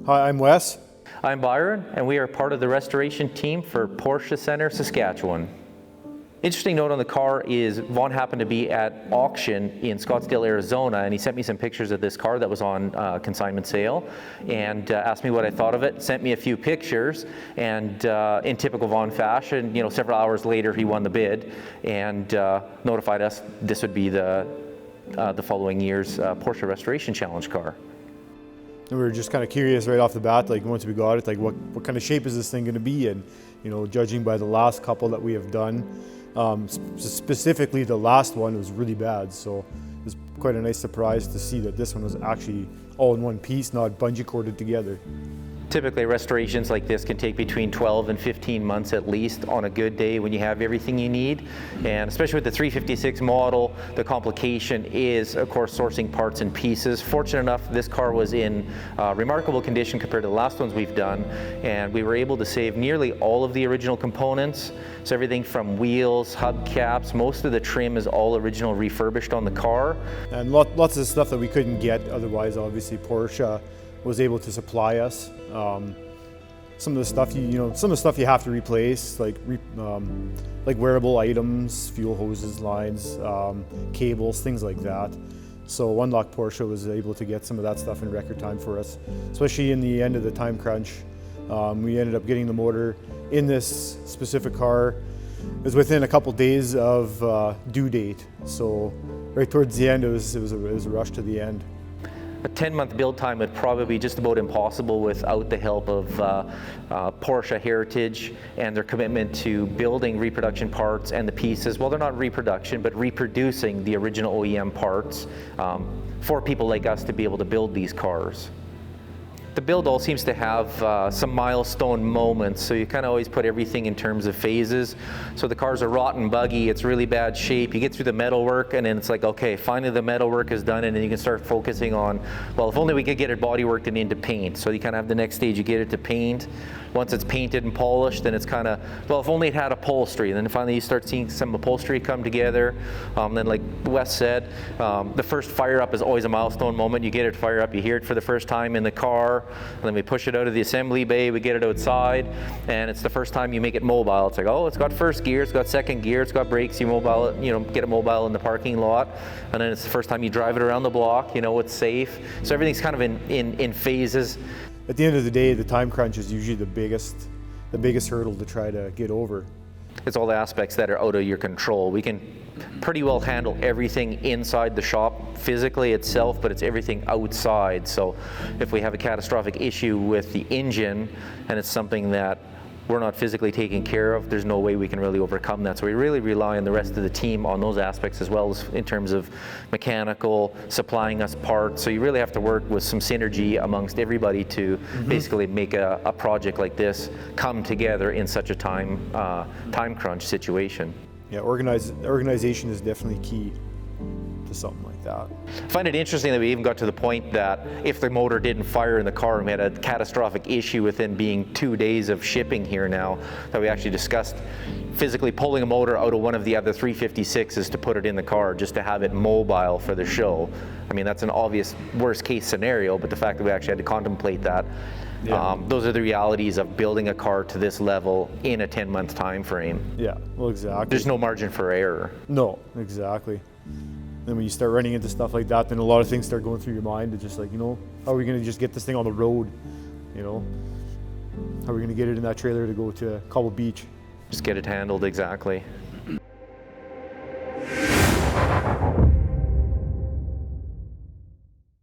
Hi, I'm Wes. I'm Byron, and we are part of the restoration team for Porsche Center, Saskatchewan. Interesting note on the car is Vaughn happened to be at auction in Scottsdale, Arizona, and he sent me some pictures of this car that was on consignment sale and asked me what I thought of it, sent me a few pictures, and in typical Vaughn fashion, several hours later he won the bid and notified us this would be the following year's Porsche Restoration Challenge car. And we were just kind of curious right off the bat, like once we got it, like what kind of shape is this thing going to be? And judging by the last couple that we have done, specifically the last one was really bad. So it was quite a nice surprise to see that this one was actually all in one piece, not bungee corded together. Typically restorations like this can take between 12 and 15 months at least on a good day when you have everything you need. And especially with the 356 model, the complication is of course sourcing parts and pieces. Fortunate enough, this car was in remarkable condition compared to the last ones we've done, and we were able to save nearly all of the original components. So everything from wheels, hubcaps, most of the trim is all original refurbished on the car. And lots of stuff that we couldn't get otherwise. Obviously Porsche was able to supply us. Some of the stuff you have to replace, like wearable items, fuel hoses, lines, cables, things like that. So One Lock Porsche was able to get some of that stuff in record time for us, especially in the end of the time crunch. We ended up getting the motor in this specific car. It was within a couple days of due date, so right towards the end, it was a rush to the end. A 10-month build time would probably be just about impossible without the help of Porsche Heritage and their commitment to building reproduction parts and the pieces. Well, they're not reproduction, but reproducing the original OEM parts for people like us to be able to build these cars. The build all seems to have some milestone moments, so you kind of always put everything in terms of phases. So the car's a rotten buggy, it's really bad shape, you get through the metalwork and then it's like, okay, finally the metalwork is done, and then you can start focusing on, well, if only we could get it bodyworked and into paint. So you kind of have the next stage, you get it to paint. Once it's painted and polished, then it's kind of, well, if only it had upholstery. And then finally you start seeing some upholstery come together. Then like Wes said, the first fire up is always a milestone moment. You get it to fire up, you hear it for the first time in the car, and then we push it out of the assembly bay, we get it outside, and it's the first time you make it mobile. It's like, oh, it's got first gear, it's got second gear, it's got brakes, you mobile it, get it mobile in the parking lot, and then it's the first time you drive it around the block, it's safe. So everything's kind of in phases. At the end of the day, the time crunch is usually the biggest hurdle to try to get over. It's all the aspects that are out of your control. We can pretty well handle everything inside the shop physically itself, but it's everything outside. So if we have a catastrophic issue with the engine and it's something that we're not physically taking care of, there's no way we can really overcome that. So we really rely on the rest of the team on those aspects as well, as in terms of mechanical, supplying us parts. So you really have to work with some synergy amongst everybody to basically make a project like this come together in such a time crunch situation. Yeah, organization is definitely key to something like that. I find it interesting that we even got to the point that if the motor didn't fire in the car and we had a catastrophic issue within being 2 days of shipping here now, that we actually discussed physically pulling a motor out of one of the other 356s to put it in the car just to have it mobile for the show. I mean, that's an obvious worst case scenario, but the fact that we actually had to contemplate that, those are the realities of building a car to this level in a 10-month time frame. Yeah, well, exactly. There's no margin for error. No, exactly. Then when you start running into stuff like that, then a lot of things start going through your mind. It's just like, how are we going to just get this thing on the road? How are we going to get it in that trailer to go to Cobble Beach? Just get it handled, exactly.